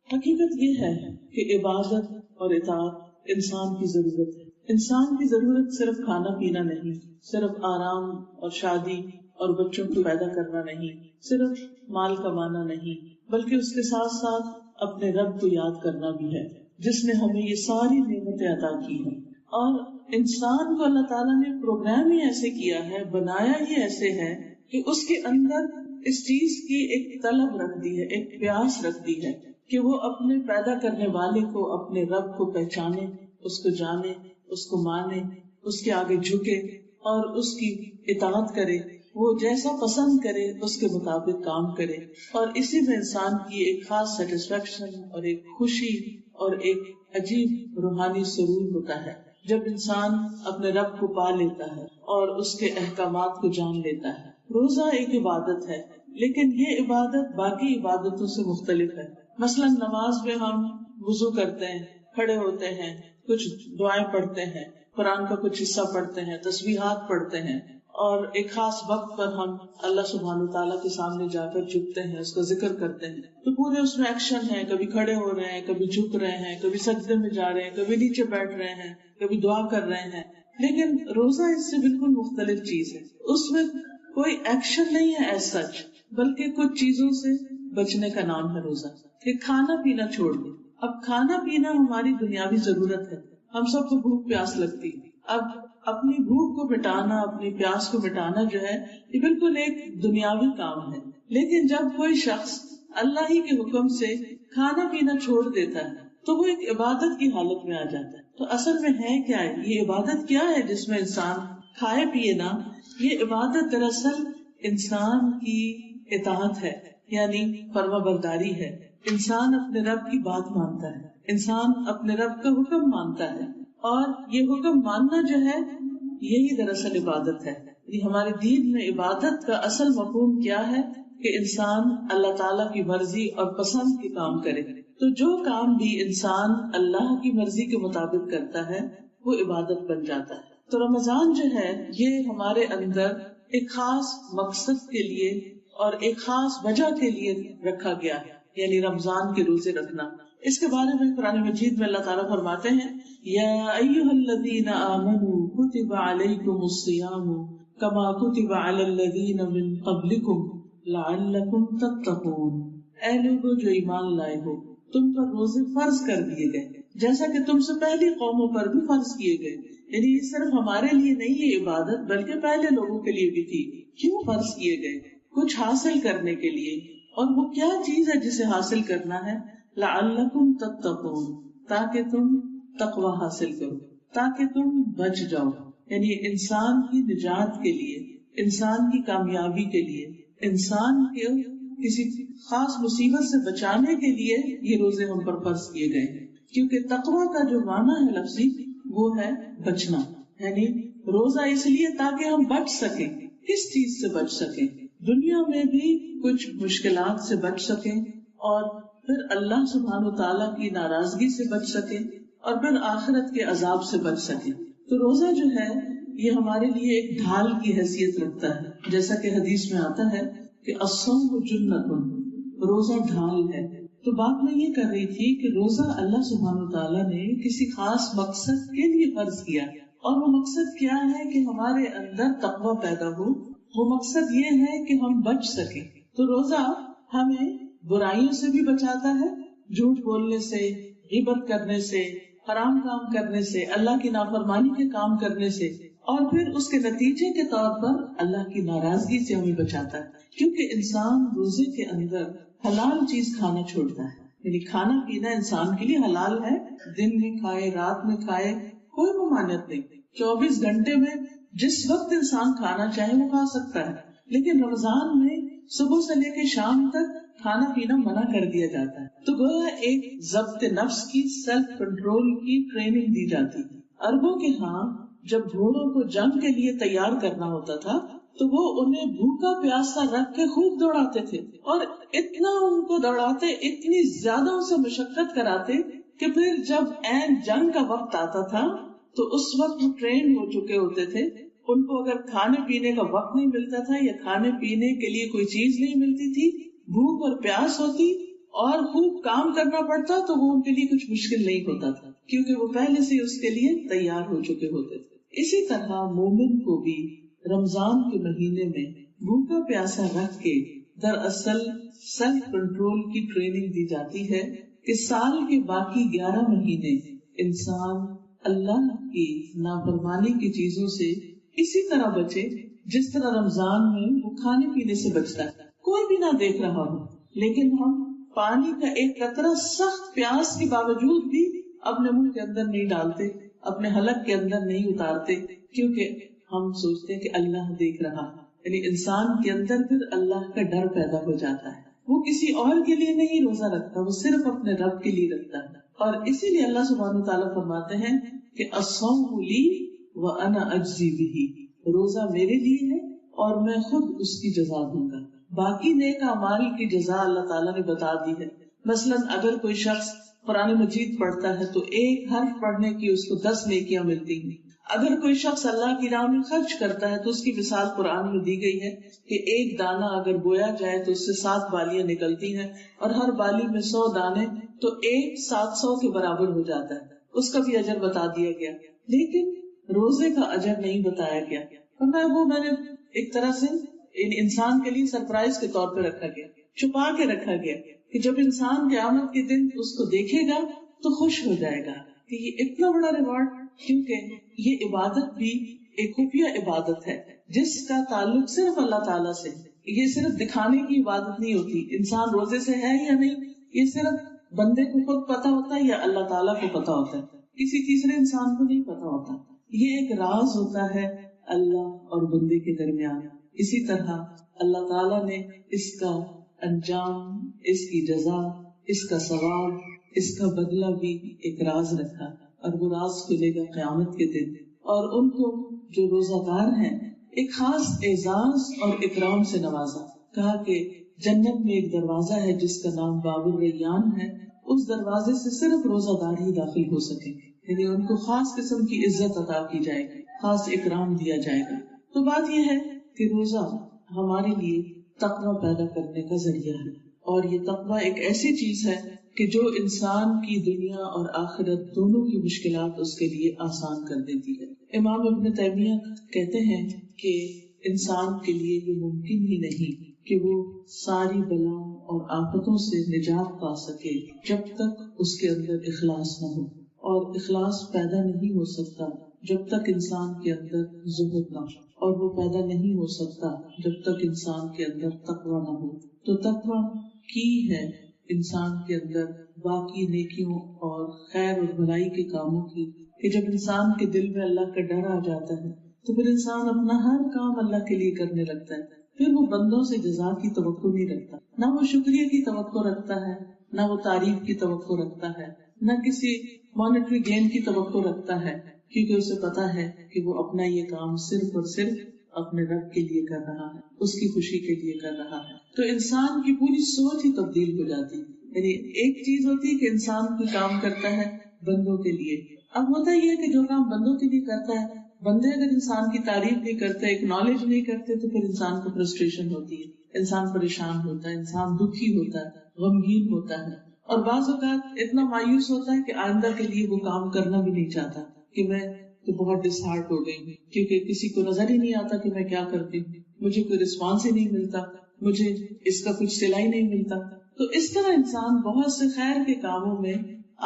حقیقت یہ ہے کہ عبادت اور اطاعت انسان کی ضرورت ہے. انسان کی ضرورت صرف کھانا پینا نہیں، صرف آرام اور شادی اور بچوں کو پیدا کرنا نہیں، صرف مال کمانا نہیں، بلکہ اس کے ساتھ ساتھ اپنے رب کو یاد کرنا بھی ہے جس نے ہمیں یہ ساری نعمتیں عطا کی ہیں. اور انسان کو اللہ تعالیٰ نے پروگرام ہی ایسے کیا ہے، بنایا ہی ایسے ہے کہ اس کے اندر اس چیز کی ایک طلب رکھ دی ہے، ایک پیاس رکھ دی ہے کہ وہ اپنے پیدا کرنے والے کو، اپنے رب کو پہچانے، اس کو جانے، اس کو مانے، اس کے آگے جھکے اور اس کی اطاعت کرے، وہ جیسا پسند کرے اس کے مطابق کام کرے. اور اسی میں انسان کی ایک خاص سیٹسفیکشن اور ایک خوشی اور ایک عجیب روحانی سرور ہوتا ہے جب انسان اپنے رب کو پا لیتا ہے اور اس کے احکامات کو جان لیتا ہے. روزہ ایک عبادت ہے، لیکن یہ عبادت باقی عبادتوں سے مختلف ہے. مثلا نماز میں ہم وضو کرتے ہیں، کھڑے ہوتے ہیں، کچھ دعائیں پڑھتے ہیں، قرآن کا کچھ حصہ پڑھتے ہیں، تسبیحات پڑھتے ہیں، اور ایک خاص وقت پر ہم اللہ سبحانہ وتعالیٰ کے سامنے جا کر جھکتے ہیں، اس کا ذکر کرتے ہیں. تو پورے اس میں ایکشن ہے، کبھی کھڑے ہو رہے ہیں، کبھی جھک رہے ہیں، کبھی سجدے میں جا رہے ہیں، کبھی نیچے بیٹھ رہے ہیں، کبھی دعا کر رہے ہیں. لیکن روزہ اس سے بالکل مختلف چیز ہے. اس میں کوئی ایکشن نہیں ہے ایز سچ، بلکہ کچھ چیزوں سے بچنے کا نام ہے روزہ. کہ کھانا پینا چھوڑ دیں. اب کھانا پینا ہماری دنیاوی ضرورت ہے، ہم سب کو بھوک پیاس لگتی ہے. اب اپنی بھوک کو مٹانا، اپنی پیاس کو مٹانا جو ہے یہ بالکل ایک دنیاوی کام ہے. لیکن جب کوئی شخص اللہ ہی کے حکم سے کھانا پینا چھوڑ دیتا ہے تو وہ ایک عبادت کی حالت میں آ جاتا ہے. تو اصل میں ہے کیا ہے یہ عبادت؟ کیا ہے جس میں انسان کھائے پیے نا؟ یہ عبادت دراصل انسان کی اطاعت ہے، یعنی فرما برداری ہے. انسان اپنے رب کی بات مانتا ہے، انسان اپنے رب کا حکم مانتا ہے، اور یہ حکم ماننا جو ہے یہی دراصل عبادت ہے. ہمارے دین میں عبادت کا اصل مفہوم کیا ہے کہ انسان اللہ تعالیٰ کی مرضی اور پسند کے کام کرے. تو جو کام بھی انسان اللہ کی مرضی کے مطابق کرتا ہے وہ عبادت بن جاتا ہے. تو رمضان جو ہے یہ ہمارے اندر ایک خاص مقصد کے لیے اور ایک خاص وجہ کے لیے رکھا گیا ہے، یعنی رمضان کے روزے رکھنا. اس کے بارے میں قرآن مجید میں اللہ تعالیٰ فرماتے ہیں یا ایھا الذین آمنوا کتب علیکم الصیام کما کتب علی الذین من قبلکم لعلکم تتقون. اے لوگو جو ایمان لائے ہو، تم پر روزے فرض کر دیے گئے جیسا کہ تم سے پہلی قوموں پر بھی فرض کیے گئے. یعنی یہ صرف ہمارے لیے نہیں یہ عبادت بلکہ پہلے لوگوں کے لیے بھی تھی. کیوں فرض کیے گئے؟ کچھ حاصل کرنے کے لیے. اور وہ کیا چیز ہے جسے حاصل کرنا ہے؟ لعلکم تتقون، تاکہ تم تقوی حاصل کرو، تاکہ تم بچ جاؤ. یعنی انسان کی نجات کے لیے، انسان کی کامیابی کے لیے، انسان کے کسی خاص مصیبت سے بچانے کے لیے یہ روزے ہم پر فرض کیے گئے. کیونکہ تقوی کا جو معنی ہے لفظی وہ ہے بچنا. یعنی روزہ اس لیے تاکہ ہم بچ سکیں. کس چیز سے بچ سکیں؟ دنیا میں بھی کچھ مشکلات سے بچ سکیں، اور پھر اللہ سبحانہ وتعالیٰ کی ناراضگی سے بچ سکیں، اور پھر آخرت کے عذاب سے بچ سکیں. تو روزہ جو ہے یہ ہمارے لیے ایک ڈھال کی حیثیت رکھتا ہے، جیسا کہ حدیث میں آتا ہے کہ الصوم جنۃ، روزہ ڈھال ہے. تو بات میں یہ کر رہی تھی کہ روزہ اللہ سبحانہ وتعالیٰ نے کسی خاص مقصد کے لیے فرض کیا، اور وہ مقصد کیا ہے کہ ہمارے اندر تقوی پیدا ہو. وہ مقصد یہ ہے کہ ہم بچ سکیں. تو روزہ ہمیں برائیوں سے بھی بچاتا ہے، جھوٹ بولنے سے، غیبت کرنے سے، حرام کام کرنے سے، اللہ کی نافرمانی کے کام کرنے سے، اور پھر اس کے نتیجے کے طور پر اللہ کی ناراضگی سے ہمیں بچاتا ہے. کیونکہ انسان روزے کے اندر حلال چیز کھانا چھوڑتا ہے. یعنی کھانا پینا انسان کے لیے حلال ہے، دن میں کھائے، رات میں کھائے، کوئی ممانعت نہیں. 24 گھنٹے میں جس وقت انسان کھانا چاہے وہ کھا سکتا ہے. لیکن رمضان میں صبح سے لے کے شام تک کھانا پینا منع کر دیا جاتا ہے. تو گویا ایک ضبط نفس کی، سیلف کنٹرول کی ٹریننگ دی جاتی ہے. عربوں کے ہاں جب گھوڑوں کو جنگ کے لیے تیار کرنا ہوتا تھا تو وہ انہیں بھوکا پیاسا رکھ کے خوب دوڑاتے تھے، اور اتنا ان کو دوڑاتے، اتنی زیادہ ان سے مشقت کراتے کہ پھر جب عین جنگ کا وقت آتا تھا تو اس وقت وہ ٹرینڈ ہو چکے ہوتے تھے. ان کو اگر کھانے پینے کا وقت نہیں ملتا تھا یا کھانے پینے کے لیے کوئی چیز نہیں ملتی تھی، بھوک اور پیاس ہوتی اور خوب کام کرنا پڑتا تو وہ ان کے لیے کچھ مشکل نہیں ہوتا تھا، کیونکہ وہ پہلے سے اس کے لیے تیار ہو چکے ہوتے تھے۔ اسی طرح مومن کو بھی رمضان کے مہینے میں بھوکا پیاسا رکھ کے دراصل سیلف کنٹرول کی ٹریننگ دی جاتی ہے کہ سال کے باقی 11 مہینے انسان اللہ کی نافرمانی کی چیزوں سے اسی طرح بچے جس طرح رمضان میں وہ کھانے پینے سے بچتا ہے۔ کوئی بھی نہ دیکھ رہا ہو، لیکن ہم پانی کا ایک قطرہ سخت پیاس کے باوجود بھی اپنے منہ کے اندر نہیں ڈالتے، اپنے حلق کے اندر نہیں اتارتے، کیونکہ ہم سوچتے ہیں کہ اللہ دیکھ رہا ہے۔ یعنی انسان کے اندر پھر اللہ کا ڈر پیدا ہو جاتا ہے، وہ کسی اور کے لیے نہیں روزہ رکھتا، وہ صرف اپنے رب کے لیے رکھتا ہے۔ اور اسی لیے اللہ سبحانہ وتعالیٰ فرماتے ہیں کہ الصوم لی وانا اجزی بہ، روزہ میرے لیے ہے اور میں خود اس کی جزا دوں گا۔ باقی نیک اعمال کی جزا اللہ تعالیٰ نے بتا دی ہے۔ مثلاً اگر کوئی شخص قرآن مجید پڑھتا ہے تو ایک حرف پڑھنے کی اس کو 10 نیکیاں ملتی ہیں۔ اگر کوئی شخص اللہ کی راہ میں خرچ کرتا ہے تو اس کی مثال قرآن میں دی گئی ہے کہ ایک دانہ اگر بویا جائے تو اس سے 7 بالیاں نکلتی ہیں، اور ہر بالی میں 100 دانے تو ایک 700 کے برابر ہو جاتا ہے، اس کا بھی اجر بتا دیا گیا۔ لیکن روزے کا اجر نہیں بتایا گیا، ورنہ وہ میں نے ایک طرح سے انسان کے لیے سرپرائز کے طور پہ رکھا گیا، چھپا کے رکھا گیا کہ جب انسان قیامت کے دن اس کو دیکھے گا تو خوش ہو جائے گا کہ یہ اتنا بڑا ریوارڈ، کیونکہ یہ عبادت بھی ایک خفیہ عبادت ہے جس کا تعلق صرف اللہ تعالیٰ سے ہے۔ یہ صرف دکھانے کی عبادت نہیں ہوتی، انسان روزے سے ہے یا نہیں یہ صرف بندے کو خود پتا ہوتا ہے یا اللہ تعالیٰ کو پتا ہوتا ہے، کسی تیسرے انسان کو نہیں پتا ہوتا۔ یہ ایک راز ہوتا ہے اللہ اور بندے کے درمیان۔ اسی طرح اللہ تعالیٰ نے اس کا انجام، اس کی جزا، اس کا ثواب، اس کا بدلہ بھی ایک راز رکھا، اور وہ راز کھلے گا قیامت کے دن۔ اور ان کو جو روزہ دار ہیں ایک خاص اعزاز اور اکرام سے نوازا، کہا کہ جنت میں ایک دروازہ ہے جس کا نام باب الریان ہے، اس دروازے سے صرف روزہ دار ہی داخل ہو سکیں گے، یعنی ان کو خاص قسم کی عزت عطا کی جائے گی، خاص اکرام دیا جائے گا۔ تو بات یہ ہے کہ روزہ ہمارے لیے تقوی پیدا کرنے کا ذریعہ ہے، اور یہ تقوی ایک ایسی چیز ہے کہ جو انسان کی دنیا اور آخرت دونوں کی مشکلات اس کے لیے آسان کر دیتی ہے۔ امام ابن تیمیہ کہتے ہیں کہ انسان کے لیے یہ ممکن ہی نہیں کہ وہ ساری بلاؤں اور آفتوں سے نجات پا سکے جب تک اس کے اندر اخلاص نہ ہو، اور اخلاص پیدا نہیں ہو سکتا جب تک انسان کے اندر زہد نہ ہو، اور وہ پیدا نہیں ہو سکتا جب تک انسان کے اندر تقوی نہ ہو۔ تو تقوی کی ہے انسان کے اندر باقی نیکیوں اور خیر اور بھلائی کے کاموں کی، کہ جب انسان کے دل میں اللہ کا ڈر آ جاتا ہے تو پھر انسان اپنا ہر کام اللہ کے لیے کرنے لگتا ہے، پھر وہ بندوں سے جزا کی توقع نہیں رکھتا، نہ وہ شکریہ کی توقع رکھتا ہے، نہ وہ تعریف کی توقع رکھتا ہے، نہ کسی مانیٹری گین کی توقع رکھتا ہے، کیونکہ اسے پتا ہے کہ وہ اپنا یہ کام صرف اور صرف اپنے رب کے لیے کر رہا ہے، اس کی خوشی کے لیے کر رہا ہے۔ تو انسان کی پوری سوچ ہی تبدیل ہو جاتی ہے۔ یعنی ایک چیز ہوتی ہے کہ انسان کوئی کام کرتا ہے بندوں کے لیے، اب ہوتا یہ ہے کہ جو کام بندوں کے لیے کرتا ہے، بندے اگر انسان کی تعریف نہیں کرتے، اکنالج نہیں کرتے، تو پھر انسان کو فرسٹریشن ہوتی ہے، انسان پریشان ہوتا ہے، انسان دکھی ہوتا ہے، غمگین ہوتا ہے، اور بعض اوقات اتنا مایوس ہوتا ہے کہ آئندہ کے لیے وہ کام کرنا بھی نہیں چاہتا کہ میں تو بہت ڈس ہارٹ ہو گئی ہوں، کیونکہ کسی کو نظر ہی نہیں آتا کہ میں کیا کرتی ہوں، مجھے کوئی رسپانس ہی نہیں ملتا، مجھے اس کا کچھ صلہ ہی نہیں ملتا۔ تو اس طرح انسان بہت سے خیر کے کاموں میں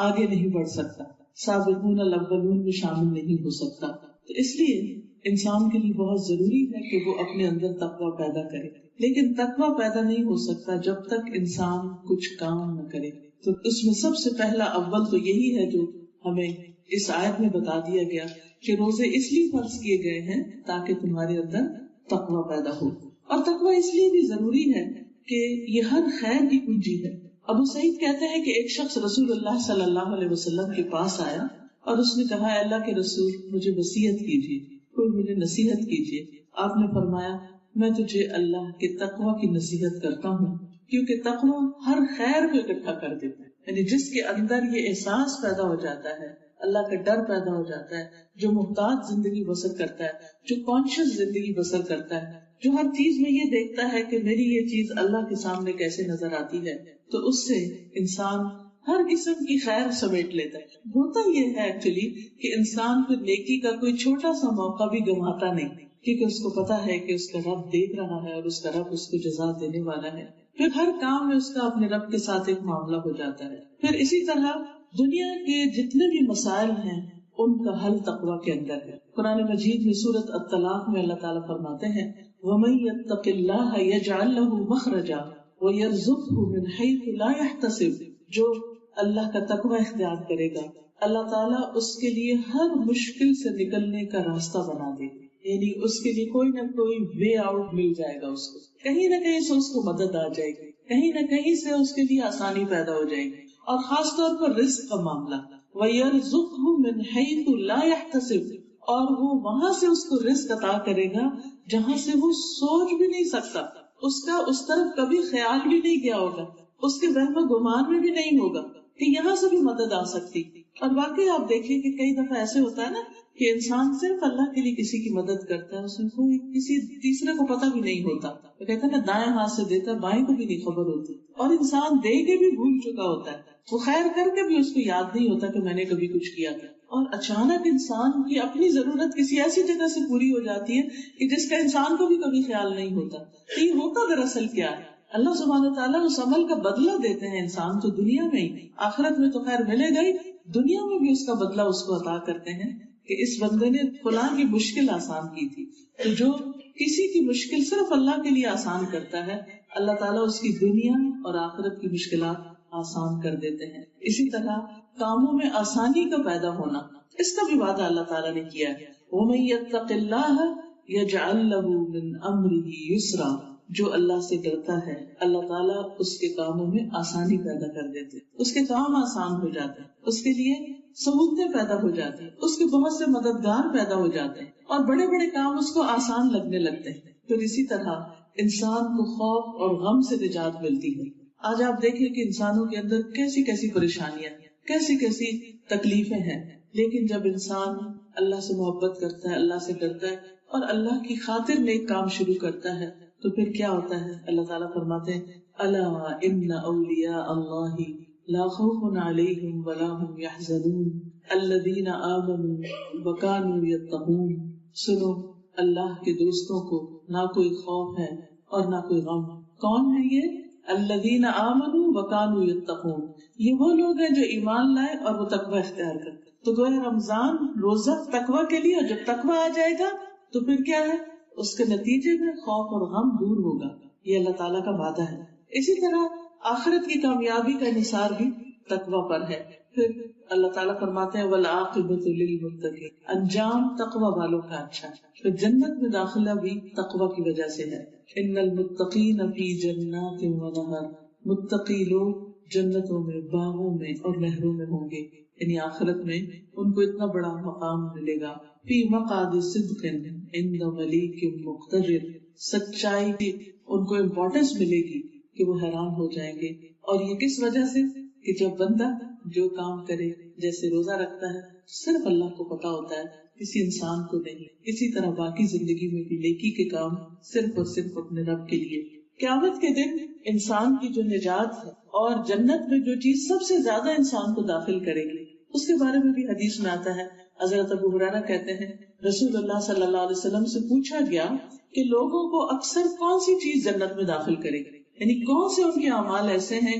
آگے نہیں بڑھ سکتا، سابقون الاولون میں شامل نہیں ہو سکتا۔ تو اس لیے انسان کے لیے بہت ضروری ہے کہ وہ اپنے اندر تقوی پیدا کرے، لیکن تقوی پیدا نہیں ہو سکتا جب تک انسان کچھ کام نہ کرے۔ تو اس میں سب سے پہلا اول تو یہی ہے جو ہمیں اس آیت میں بتا دیا گیا کہ روزے اس لیے فرض کیے گئے ہیں تاکہ تمہارے اندر تقوی پیدا ہو، اور تقوی اس لیے بھی ضروری ہے کہ یہ ہر خیر کی کنجی ہے۔ ابو سعید کہتے ہیں کہ ایک شخص رسول اللہ صلی اللہ علیہ وسلم کے پاس آیا اور اس نے کہا، اللہ کے رسول مجھے وصیت کیجیے، کوئی مجھے نصیحت کیجیے۔ آپ نے فرمایا، میں تجھے اللہ کے تقوی کی نصیحت کرتا ہوں، کیونکہ تقوی ہر خیر کو اکٹھا کر دیتا ہے۔ یعنی جس کے اندر یہ احساس پیدا ہو جاتا ہے، اللہ کا ڈر پیدا ہو جاتا ہے، جو محتاط زندگی بسر کرتا ہے، جو کانشیس زندگی بسر کرتا ہے، جو ہر چیز میں یہ دیکھتا ہے کہ میری یہ چیز اللہ کے سامنے کیسے نظر آتی ہے، تو اس سے انسان ہر قسم کی خیر سمیٹ لیتا ہے۔ ہوتا یہ ہے ایکچولی کہ انسان پھر نیکی کا کوئی چھوٹا سا موقع بھی گنواتا نہیں، کیونکہ اس کو پتا ہے کہ اس کا رب دیکھ رہا ہے اور اس کا رب اس کو جزا دینے والا ہے۔ پھر ہر کام میں اس کا اپنے رب کے ساتھ ایک معاملہ ہو جاتا ہے۔ پھر اسی طرح دنیا کے جتنے بھی مسائل ہیں ان کا حل تقویٰ کے اندر ہے۔ قرآن مجید میں سورۃ الطلاق میں اللہ تعالیٰ فرماتے ہیں وَمَن يَتَّقِ اللَّهَ يَجْعَل لَّهُ مَخْرَجًا وَيَرْزُقْهُ مِنْ حَيْثُ لَا يَحْتَسِبُ، جو اللہ کا تقویٰ اختیار کرے گا اللہ تعالیٰ اس کے لیے ہر مشکل سے نکلنے کا راستہ بنا دے گا، یعنی اس کے لیے کوئی نہ کوئی وے آؤٹ مل جائے گا، اس کو کہیں نہ کہیں سے اس کو مدد آ جائے گی، کہیں نہ کہیں سے اس کے لیے آسانی پیدا ہو جائے گی۔ اور خاص طور پر رزق کا معاملہ، وَيَرْزُقْهُ مِنْ حَيْثُ لَا يَحْتَسِبُ، اور وہ وہاں سے اس کو رزق عطا کرے گا جہاں سے وہ سوچ بھی نہیں سکتا، اس کا اس طرف کبھی خیال بھی نہیں کیا ہوگا، اس کے وہم و گمان میں بھی نہیں ہوگا کہ یہاں سے بھی مدد آ سکتی۔ اور واقعی آپ دیکھیں کہ کئی دفعہ ایسے ہوتا ہے نا کہ انسان صرف اللہ کے لیے کسی کی مدد کرتا ہے، اس میں کوئی کسی تیسرے کو پتہ بھی نہیں ہوتا، وہ کہتا ہے نا دائیں ہاتھ سے دیتا بائیں کو بھی نہیں خبر ہوتی، اور انسان دے کے بھی بھول چکا ہوتا ہے، وہ خیر کر کے بھی اس کو یاد نہیں ہوتا کہ میں نے کبھی کچھ کیا تھا، اور اچانک انسان کی اپنی ضرورت کسی ایسی جگہ سے پوری ہو جاتی ہے کہ جس کا انسان کو بھی کبھی خیال نہیں ہوتا۔ تو یہ ہوتا دراصل کیا ہے، اللہ سبحانہ وتعالیٰ اس عمل کا بدلہ دیتے ہیں انسان تو دنیا میں ہی، آخرت میں تو خیر ملے گا ہی، دنیا میں بھی اس کا بدلہ اس کو عطا کرتے ہیں کہ اس بندے نے فلاں کی مشکل آسان کی تھی۔ تو جو کسی کی مشکل صرف اللہ کے لیے آسان کرتا ہے، اللہ تعالیٰ اس کی دنیا اور آخرت کی مشکلات آسان کر دیتے ہیں۔ اسی طرح کاموں میں آسانی کا پیدا ہونا، اس کا بھی وعدہ اللہ تعالیٰ نے کیا ہے وَمَن يَتَّقِ اللَّهَ يَجْعَل لَّهُ مِنْ أَمْرِهِ يُسْرًا، جو اللہ سے ڈرتا ہے اللہ تعالیٰ اس کے کاموں میں آسانی پیدا کر دیتے، اس کے کام آسان ہو جاتے ہیں، اس کے لیے سہولتیں پیدا ہو جاتی ہیں، اس کے بہت سے مددگار پیدا ہو جاتے ہیں اور بڑے بڑے کام اس کو آسان لگنے لگتے ہیں۔ پھر اسی طرح انسان کو خوف اور غم سے نجات ملتی ہے۔ آج آپ دیکھیں کہ انسانوں کے اندر کیسی کیسی پریشانیاں، کیسی کیسی تکلیفیں ہیں، لیکن جب انسان اللہ سے محبت کرتا ہے، اللہ سے ڈرتا ہے اور اللہ کی خاطر نیک کام شروع کرتا ہے تو پھر کیا ہوتا ہے؟ اللہ تعالیٰ فرماتے ہیں الا ان اولیاء اللہ لا خوف علیہم ولا هم يحزنون الذین آمنوا وکانوا یتقون، سنو اللہ کے دوستوں کو نہ کوئی خوف ہے اور نہ کوئی غم۔ کون ہے یہ؟ الذین آمنوا وکانوا یتقون، یہ وہ لوگ ہیں جو ایمان لائے اور وہ تقوی اختیار کرتے۔ تو گویا رمضان روزہ تقوی کے لیے، اور جب تقوی آ جائے گا تو پھر کیا ہے؟ اس کے نتیجے میں خوف اور غم دور ہوگا، یہ اللہ تعالیٰ کا وعدہ ہے۔ اسی طرح آخرت کی کامیابی کا انحصار بھی تقوی پر ہے۔ پھر اللہ تعالیٰ فرماتے ہیں والعاقبۃ للمتقین، انجام تقوی والوں کا اچھا ہے۔ پھر جنت میں داخلہ بھی تقوی کی وجہ سے ہے۔ ان المتقین فی جنات ونہر، متقی لوگ جنتوں میں، باغوں میں اور نہروں میں ہوں گے، یعنی آخرت میں ان کو اتنا بڑا مقام ملے گا۔ فی مقعد صدق عند ملیک مقتدر، سچائی کی ان کو امپورٹنس ملے گی کہ وہ حیران ہو جائیں گے۔ اور یہ کس وجہ سے کہ جب بندہ جو کام کرے، جیسے روزہ رکھتا ہے صرف اللہ کو پتا ہوتا ہے، کسی انسان کو نہیں۔ اسی طرح باقی زندگی میں بھی نیکی کے کام صرف اور صرف اپنے رب کے لیے۔ قیامت کے دن انسان کی جو نجات ہے اور جنت میں جو چیز سب سے زیادہ انسان کو داخل کرے گی، اس کے بارے میں بھی حدیث میں آتا ہے۔ حضرت ابو ہریرہ کہتے ہیں رسول اللہ صلی اللہ علیہ وسلم سے پوچھا گیا کہ لوگوں کو اکثر کون سی چیز جنت میں داخل کرے گی، یعنی کون سے ان کے اعمال ایسے ہیں